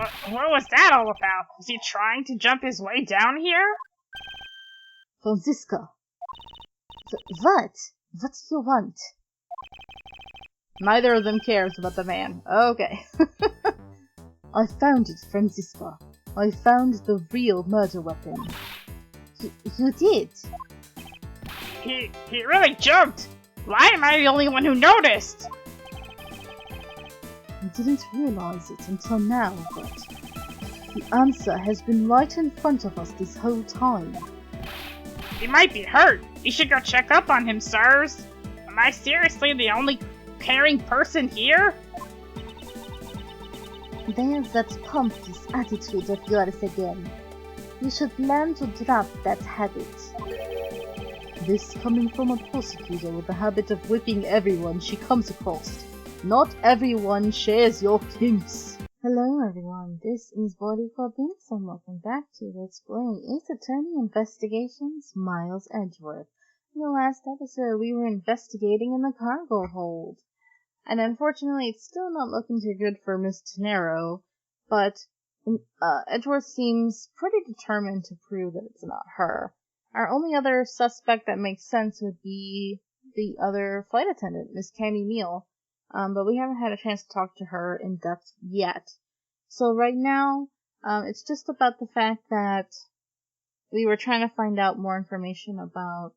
What was that all about? Was he trying to jump his way down here? Franziska. What? What do you want? Neither of them cares about the man. Okay. I found it, Franziska. I found the real murder weapon. You did? He really jumped! Why am I the only one who noticed? I didn't realize it until now, but the answer has been right in front of us this whole time. He might be hurt. You should go check up on him, sirs. Am I seriously the only caring person here? There's that pompous attitude of yours again. You should learn to drop that habit. This coming from a prosecutor with the habit of whipping everyone she comes across. Not everyone shares your kinks. Hello everyone, this is Body Clubbing, and welcome back to Let's Play Ace Attorney Investigations Miles Edgeworth. In the last episode, we were investigating in the cargo hold. And unfortunately, it's still not looking too good for Miss Tenero, but Edgeworth seems pretty determined to prove that it's not her. Our only other suspect that makes sense would be the other flight attendant, Miss Cammy Neal. But we haven't had a chance to talk to her in depth yet. So right now, it's just about the fact that we were trying to find out more information about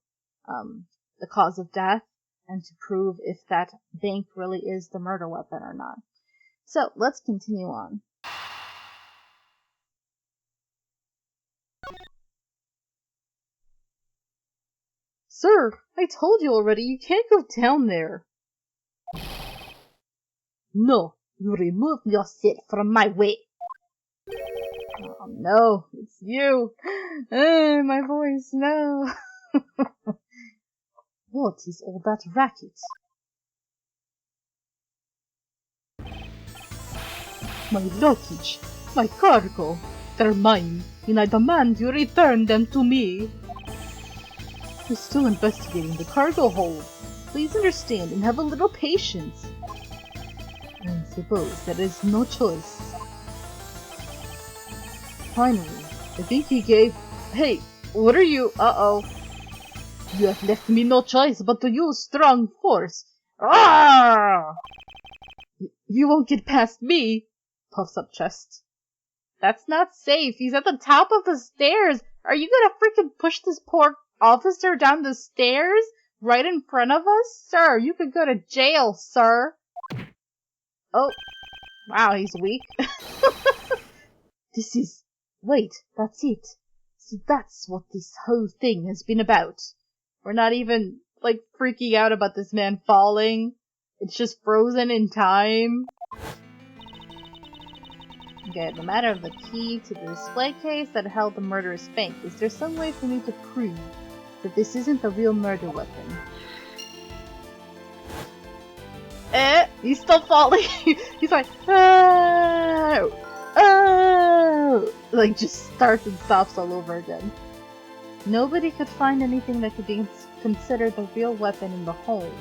the cause of death and to prove if that bank really is the murder weapon or not. So let's continue on. Sir, I told you already, you can't go down there. No, you remove yourself from my way. Oh no, it's you. My voice, no. What is all that racket? My luggage, my cargo, they're mine, and I demand you return them to me. We're still investigating the cargo hold. Please understand and have a little patience. I suppose there is no choice. Finally, I think he gave... Hey, what are you... Uh-oh. You have left me no choice but to use strong force. Ah! You won't get past me, puffs up chest. That's not safe. He's at the top of the stairs. Are you gonna freaking push this poor officer down the stairs right in front of us? Sir, you could go to jail, sir. Oh, wow, he's weak. This is... Wait, that's it. So that's what this whole thing has been about. We're not even, like, freaking out about this man falling. It's just frozen in time. Okay, the matter of the key to the display case that held the murderous bank. Is there some way for me to prove that this isn't the real murder weapon? He's still falling. He's like, oh, oh, like just starts and stops all over again. Nobody could find anything that could be considered the real weapon in the hold.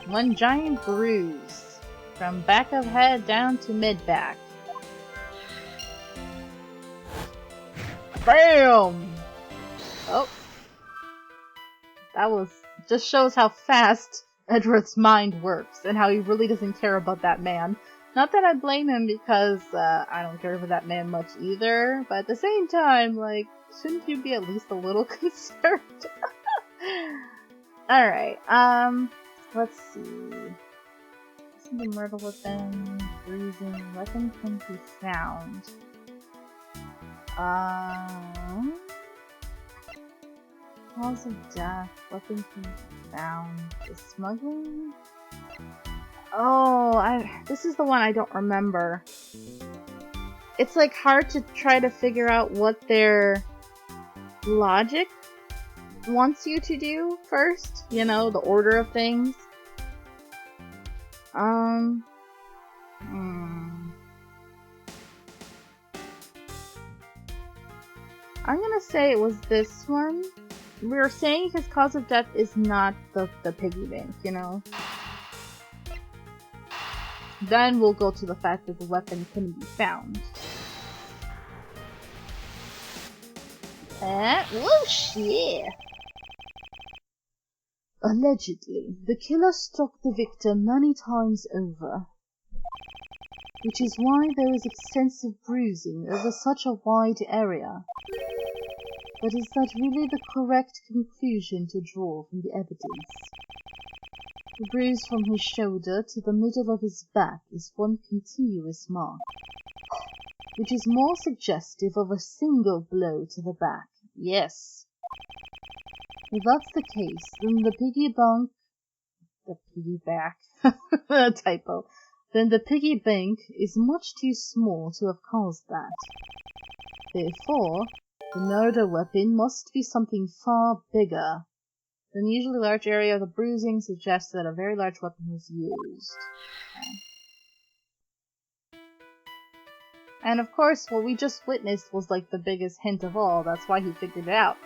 One giant bruise from back of head down to mid back. Bam! Oh. That was... just shows how fast Edgeworth's mind works, and how he really doesn't care about that man. Not that I blame him, because, I don't care for that man much either, but at the same time, like, shouldn't you be at least a little concerned? Alright, let's see. The murder weapon, bruising, weapon can be found. Cause of death, weapon can be found. The smuggling? Oh, this is the one I don't remember. It's like hard to try to figure out what their logic wants you to do first. You know, the order of things. I'm gonna say it was this one. we're saying his cause of death is not the piggy bank, you know? Then we'll go to the fact that the weapon can be found. Whoosh, yeah! Allegedly, the killer struck the victim many times over, which is why there is extensive bruising over such a wide area. But is that really the correct conclusion to draw from the evidence? The bruise from his shoulder to the middle of his back is one continuous mark, which is more suggestive of a single blow to the back. Yes. If that's the case, then the then the piggy bank is much too small to have caused that. Therefore, the murder weapon must be something far bigger. The unusually large area of the bruising suggests that a very large weapon was used. And of course, what we just witnessed was like the biggest hint of all. That's why he figured it out.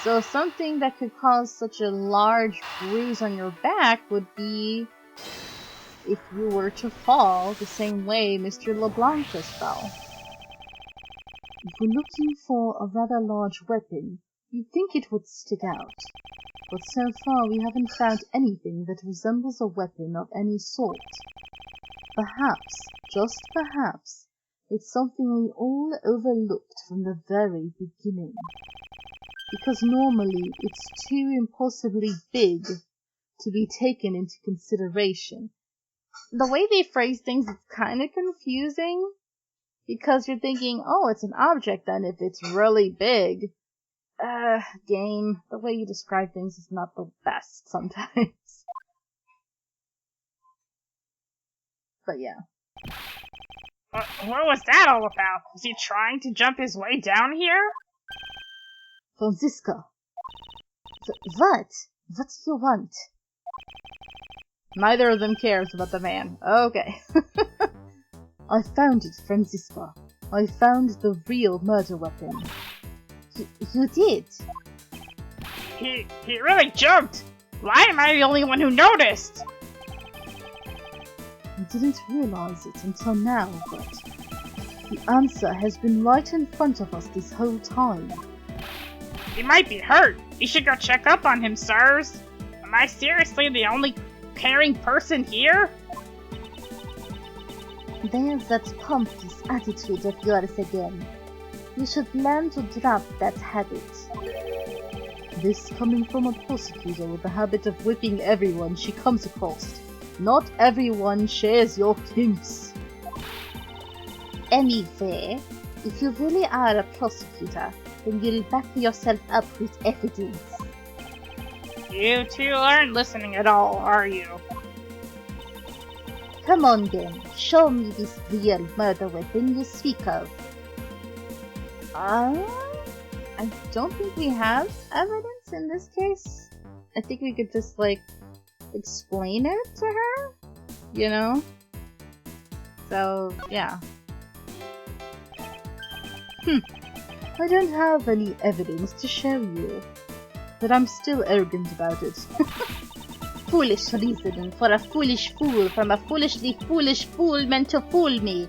So something that could cause such a large bruise on your back would be if you were to fall the same way Mr. LeBlanc just fell. If we're looking for a rather large weapon, you'd think it would stick out. But so far we haven't found anything that resembles a weapon of any sort. Perhaps, just perhaps, it's something we all overlooked from the very beginning. Because normally it's too impossibly big to be taken into consideration. The way they phrase things is kind of confusing, because you're thinking, oh, it's an object then if it's really big. Game, the way you describe things is not the best sometimes. But yeah. What was that all about? Was he trying to jump his way down here? Franziska. What? What do you want? Neither of them cares about the man. Okay. I found it, Franziska. I found the real murder weapon. You did? He really jumped! Why am I the only one who noticed? I didn't realize it until now, but the answer has been right in front of us this whole time. He might be hurt. You should go check up on him, sirs. Am I seriously the only caring person here? There's that pompous attitude of yours again. You should learn to drop that habit. This coming from a prosecutor with the habit of whipping everyone she comes across. Not everyone shares your kinks. Anyway, if you really are a prosecutor, then you'll back yourself up with evidence. You two aren't listening at all, are you? Come on then, show me this real murder weapon you speak of. I don't think we have evidence in this case. I think we could just, like, explain it to her, you know? So, yeah. I don't have any evidence to show you, but I'm still arrogant about it. Foolish reasoning for a foolish fool from a foolishly foolish fool meant to fool me.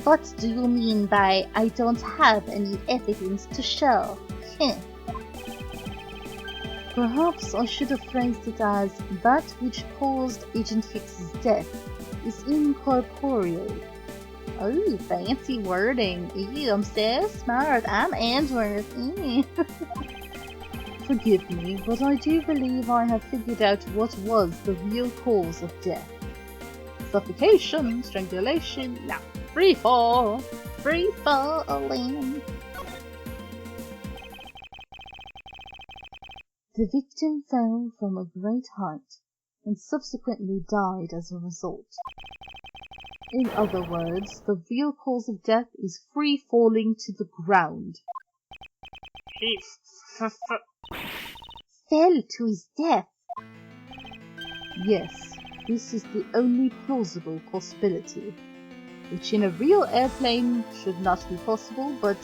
What do you mean by I don't have any evidence to show? Perhaps I should have phrased it as that which caused Agent Fix's death is incorporeal. Oh, fancy wording. Ew, I'm so smart. I'm Edgeworth. Forgive me, but I do believe I have figured out what was the real cause of death. Suffocation, strangulation, now free fall. Free falling. The victim fell from a great height and subsequently died as a result. In other words, the real cause of death is free falling to the ground. He fell to his death. Yes, this is the only plausible possibility, which in a real airplane should not be possible, but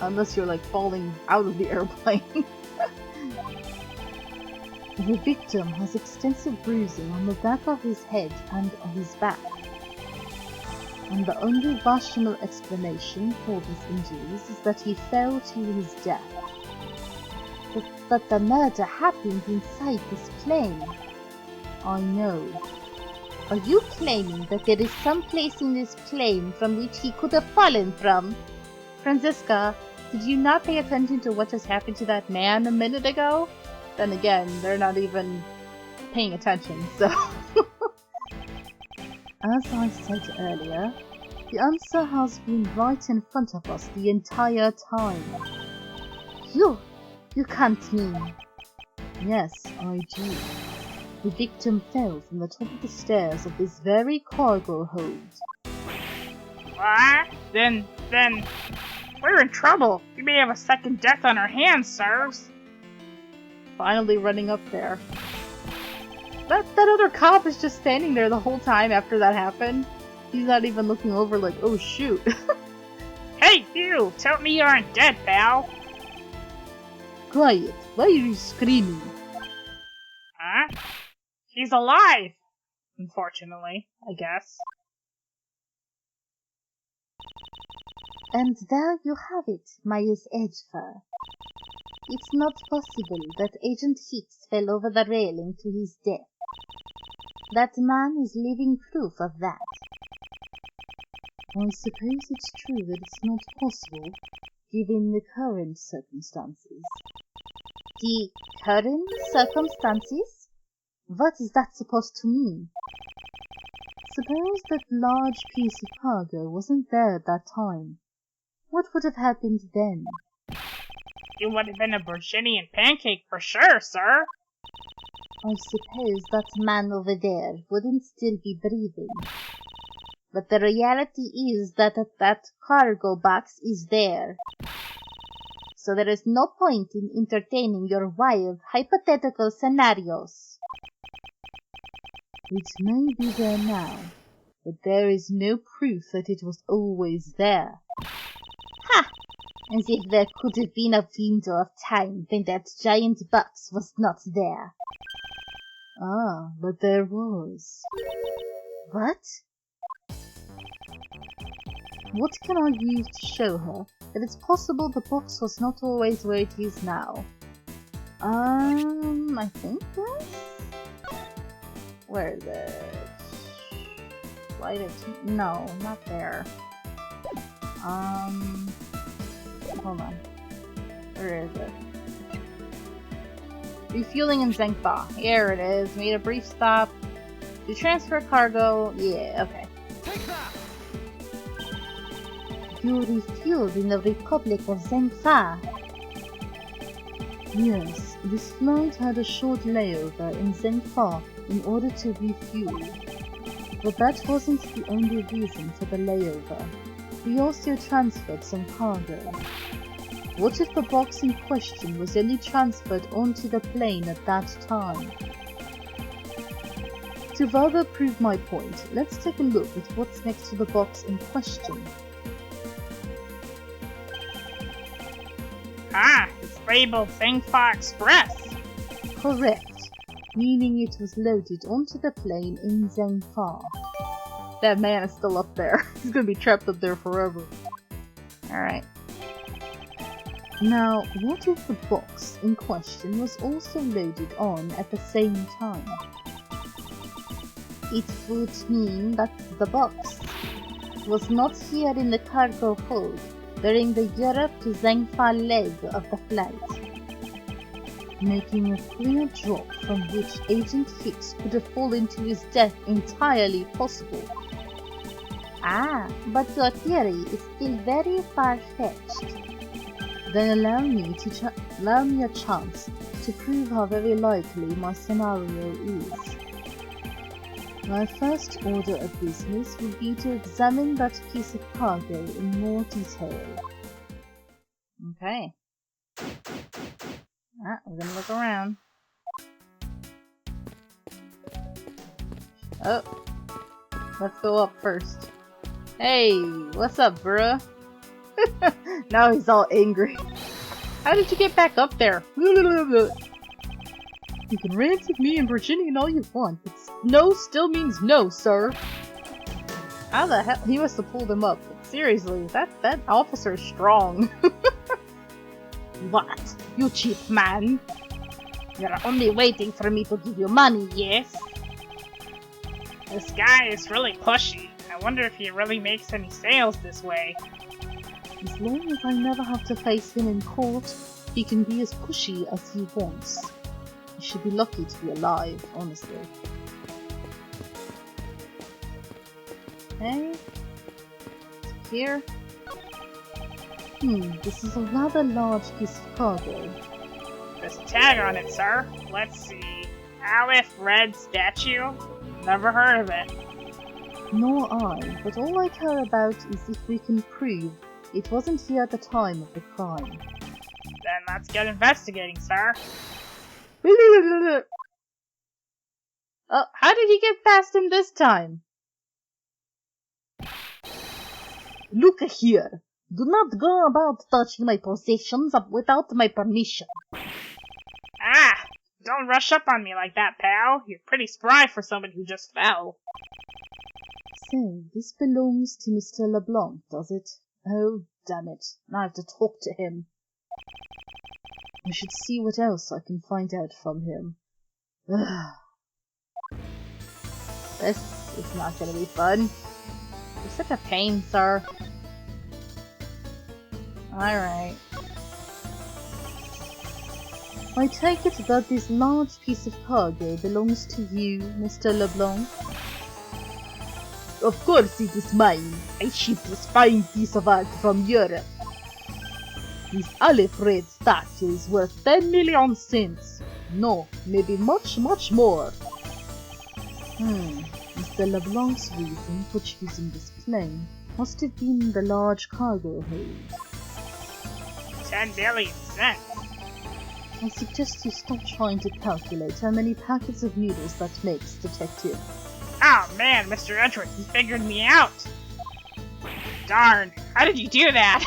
Unless you're like falling out of the airplane. The victim has extensive bruising on the back of his head and on his back. And the only rational explanation for these injuries is that he fell to his death. But the murder happened inside this plane. I know. Are you claiming that there is some place in this plane from which he could have fallen from? Franziska, did you not pay attention to what just happened to that man a minute ago? Then again, they're not even paying attention, so... As I said earlier, the answer has been right in front of us the entire time. You can't mean... Yes, I do. The victim fell from the top of the stairs of this very cargo hold. What? Then... We're in trouble. We may have a second death on our hands, sirs. Finally running up there. That other cop is just standing there the whole time after that happened. He's not even looking over like, oh shoot. Hey, you! Tell me you aren't dead, pal! Quiet. Why are you screaming? Huh? He's alive! Unfortunately, I guess. And there you have it, Miles Edgeworth. It's not possible that Agent Hicks fell over the railing to his death. That man is living proof of that. I suppose it's true that it's not possible, given the current circumstances. The current circumstances? What is that supposed to mean? Suppose that large piece of cargo wasn't there at that time. What would have happened then? You would have been a Virginian pancake for sure, sir. I suppose that man over there wouldn't still be breathing. But the reality is that that cargo box is there. So there is no point in entertaining your wild, hypothetical scenarios. It may be there now, but there is no proof that it was always there. Ha! As if there could have been a window of time when that giant box was not there. Ah, but there was. What? What can I use to show her that it's possible the box was not always where it is now? I think this? Where is it? Why did no, not there. Hold on. Where is it? Refueling in Zengfa. Here it is. Made a brief stop. To transfer cargo. Yeah, okay. Take that! You refueled in the Republic of Zengfa. Yes, this flight had a short layover in Zengfa in order to refuel. But that wasn't the only reason for the layover. We also transferred some cargo. What if the box in question was only transferred onto the plane at that time? To further prove my point, let's take a look at what's next to the box in question. Ah, it's labeled Zengfa Express. Correct, meaning it was loaded onto the plane in Zengfa. That man is still up there. He's gonna be trapped up there forever. Alright. Now, what if the box in question was also loaded on at the same time? It would mean that the box was not here in the cargo hold during the Europe to Zengfa leg of the flight, making a clear drop from which Agent Hicks could have fallen to his death entirely possible. Ah, but your theory is still very far-fetched. Then allow me a chance to prove how very likely my scenario is. My first order of business would be to examine that piece of cargo in more detail. Okay. We're gonna look around. Oh. Let's go up first. Hey, what's up, bruh? Now he's all angry. How did you get back up there? You can rant at me and Virginian all you want, but no still means no, sir. How the hell? He must have pulled him up. But seriously, that officer's strong. What? You cheap man? You're only waiting for me to give you money, yes? This guy is really pushy. I wonder if he really makes any sales this way. As long as I never have to face him in court, he can be as pushy as he wants. He should be lucky to be alive, honestly. Okay. Here. This is a rather large piece of cargo. There's a tag on it, sir. Let's see. Aleph Red Statue? Never heard of it. Nor I, but all I care about is if we can prove it wasn't here at the time of the crime. Then let's get investigating, sir. Oh, how did he get past him this time? Look here. Do not go about touching my possessions without my permission. Ah! Don't rush up on me like that, pal. You're pretty spry for somebody who just fell. So, this belongs to Mr. LeBlanc, does it? Oh, damn it. Now I have to talk to him. I should see what else I can find out from him. This is not gonna be fun. You're such a pain, sir. Alright. I take it that this large piece of cargo belongs to you, Mr. LeBlanc? Of course it is mine. I shipped this fine piece of art from Europe. This Aleph Red statue is worth 10 million cents. No, maybe much, much more. Mr. LeBlanc's reason for choosing this plane must have been the large cargo hold. 10 million cents. I suggest you stop trying to calculate how many packets of noodles that makes, Detective. Oh man, Mr. Edgeworth, you figured me out! Darn, how did you do that?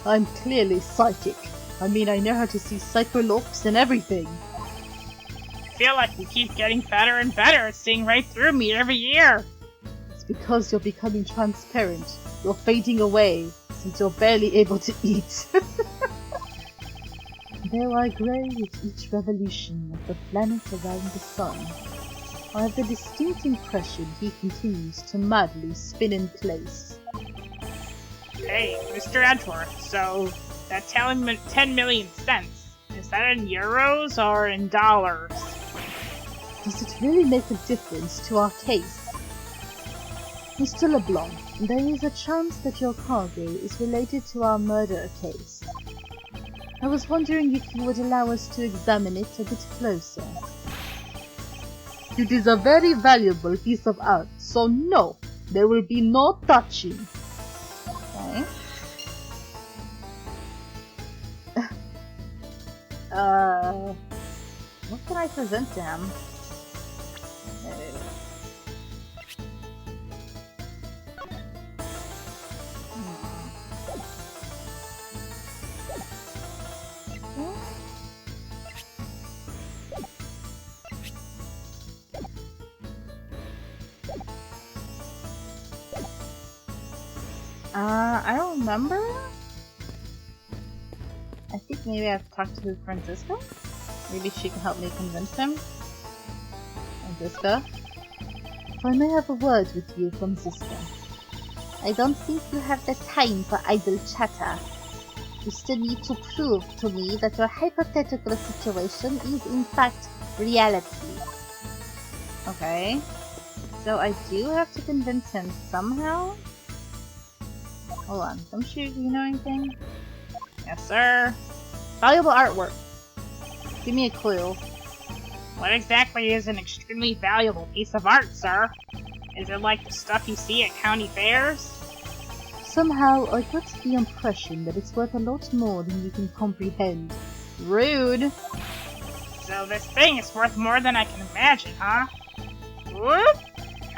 I'm clearly psychic. I mean, I know how to see psycholopes and everything. I feel like you keep getting better and better at seeing right through me every year. It's because you're becoming transparent. You're fading away, since you're barely able to eat. Though I grow with each revolution of the planet around the sun, I have the distinct impression he continues to madly spin in place. Hey, Mr. Edgeworth, so that 10 million cents, is that in euros or in dollars? Does it really make a difference to our case? Mr. LeBlanc, there is a chance that your cargo is related to our murder case. I was wondering if you would allow us to examine it a bit closer. It is a very valuable piece of art, so no, there will be no touching. Okay. What can I present to him? I don't remember. I think maybe I have to talk to Francisca. Maybe she can help me convince him. Francisca? If I may have a word with you, Francisca. I don't think you have the time for idle chatter. You still need to prove to me that your hypothetical situation is in fact reality. Okay. So I do have to convince him somehow? Hold on, don't you know anything? Yes, sir. Valuable artwork. Give me a clue. What exactly is an extremely valuable piece of art, sir? Is it like the stuff you see at county fairs? Somehow, I got the impression that it's worth a lot more than you can comprehend. Rude. So this thing is worth more than I can imagine, huh? Whoop!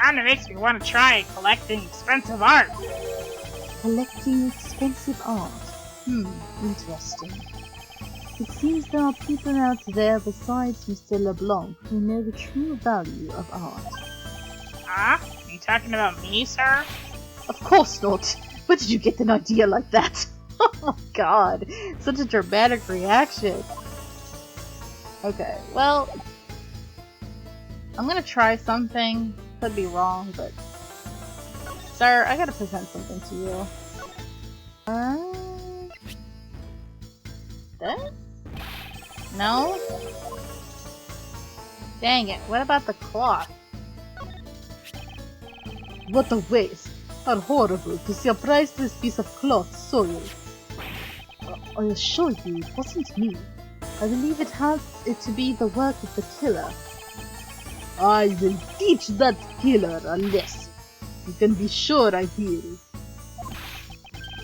Kinda makes me want to try collecting expensive art. collecting expensive art. Interesting. It seems there are people out there besides Mr. LeBlanc who know the true value of art. Are you talking about me, sir? Of course not! Where did you get an idea like that? Oh my god, such a dramatic reaction. Okay, well, I'm gonna try something. Could be wrong, but... Sir, I gotta present something to you. This? No? Dang it, what about the cloth? What a waste! How horrible to see a priceless piece of cloth soiled. I assure you it wasn't me. I believe it had it to be the work of the killer. I will teach that killer a lesson. You can be sure I will.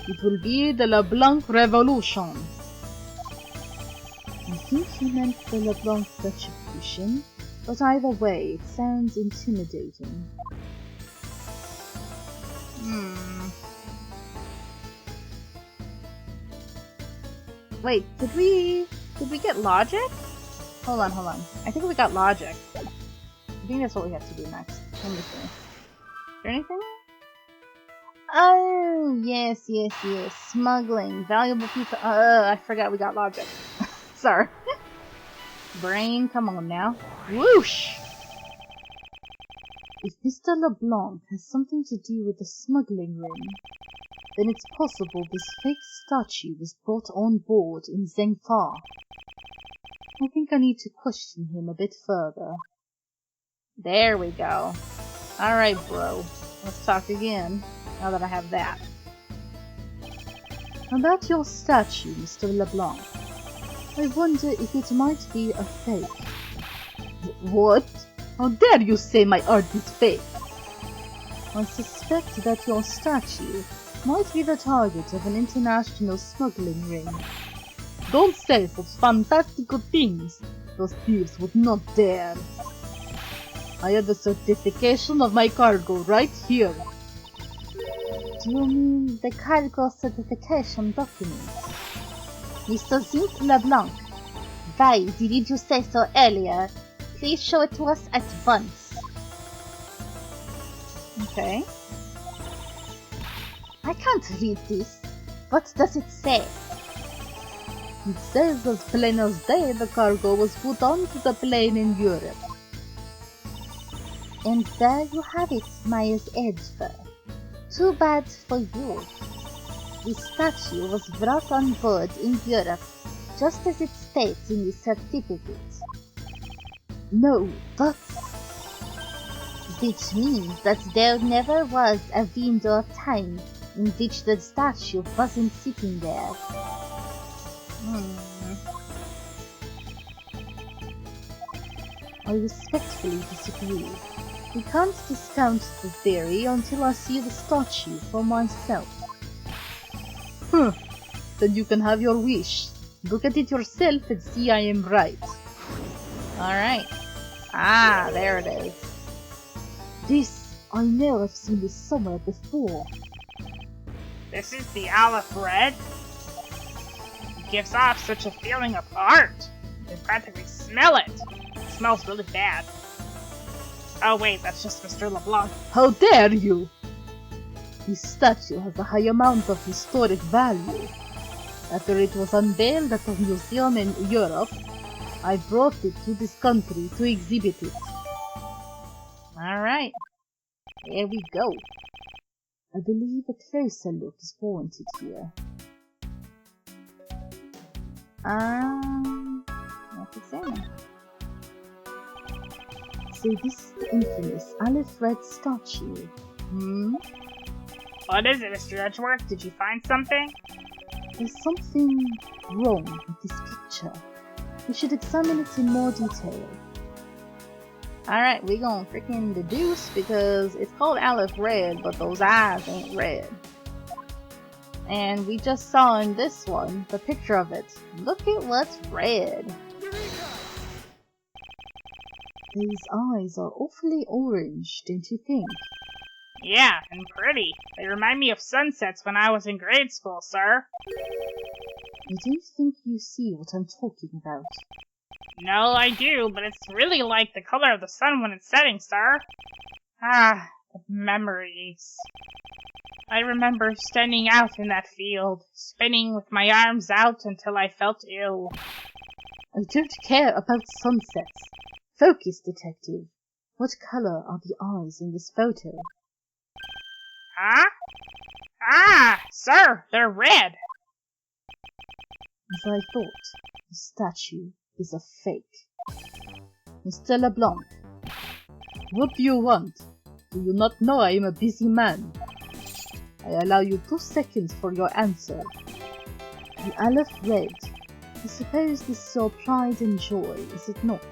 It will be the LeBlanc Revolution. I think he meant the LeBlanc Retribution, but either way, it sounds intimidating. Wait, did we get logic? Hold on. I think we got logic. I think that's what we have to do next. Let me see. Is there anything? Oh, yes. Smuggling. Valuable piece of... I forgot we got logic. Sorry. Brain, come on now. Whoosh! If Mr. LeBlanc has something to do with the smuggling ring, then it's possible this fake statue was brought on board in Zengfa. I think I need to question him a bit further. There we go. Alright, bro. Let's talk again, now that I have that. About your statue, Mr. LeBlanc. I wonder if it might be a fake. What? How dare you say my art is fake? I suspect that your statue might be the target of an international smuggling ring. Don't say such fantastical things. Those thieves would not dare. I have the certification of my cargo right here. Do you mean the cargo certification document? Mr. Zinc LeBlanc, why didn't you say so earlier? Please show it to us at once. Okay. I can't read this. What does it say? It says as plain as day the cargo was put onto the plane in Europe. And there you have it, Myers Edgeworth. Too bad for you. The statue was brought on board in Europe, just as it states in the certificate. No, which means that there never was a window of time in which the statue wasn't sitting there. I respectfully disagree. We can't discount the theory until I see the statue for myself. Then you can have your wish. Look at it yourself and see I am right. Alright. Ah, there it is. This, I know I've seen this somewhere before. This is the Aleph Red? It gives off such a feeling of art. You can practically smell it. It smells really bad. Oh wait, that's just Mr. LeBlanc. How dare you! This statue has a high amount of historic value. After it was unveiled at a museum in Europe, I brought it to this country to exhibit it. Alright. Here we go. I believe a closer look is warranted here. Let's examine. So this is the infamous Aleph Red statue. What is it, Mr. Edgeworth? Did you find something? There's something wrong with this picture. We should examine it in more detail. Alright, we gonna freaking deduce because it's called Aleph Red, but those eyes ain't red. And we just saw in this one the picture of it. Look at what's red. These eyes are awfully orange, don't you think? Yeah, and pretty. They remind me of sunsets when I was in grade school, sir. I don't think you see what I'm talking about. No, I do, but it's really like the color of the sun when it's setting, sir. Ah, the memories. I remember standing out in that field, spinning with my arms out until I felt ill. I don't care about sunsets. Focus, detective. What color are the eyes in this photo? Huh? Ah, sir, they're red. As I thought, the statue is a fake. Mr. LeBlanc, what do you want? Do you not know I am a busy man? I allow you 2 seconds for your answer. The Aleph Red. I suppose this is your pride and joy, is it not?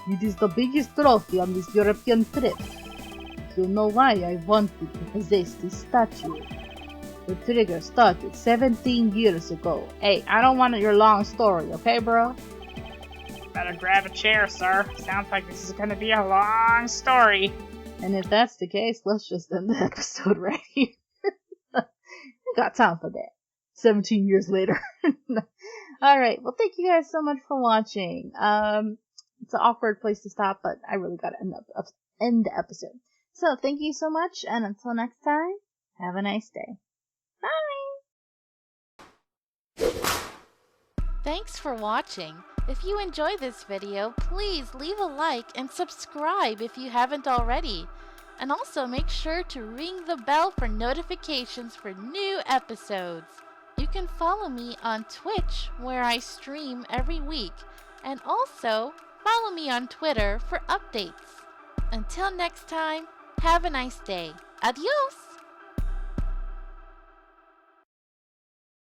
It is the biggest trophy on this European trip. You know why I wanted to possess this statue. The trigger started 17 years ago. Hey, I don't want your long story, okay, bro? Better grab a chair, sir. Sounds like this is gonna be a long story. And if that's the case, let's just end the episode right here. Got time for that. 17 years later. Alright, well thank you guys so much for watching. It's an awkward place to stop, but I really gotta end the episode. So thank you so much, and until next time, have a nice day. Bye! Thanks for watching. If you enjoyed this video, please leave a like and subscribe if you haven't already. And also make sure to ring the bell for notifications for new episodes. You can follow me on Twitch, where I stream every week, and also follow me on Twitter for updates. Until next time, have a nice day. Adios!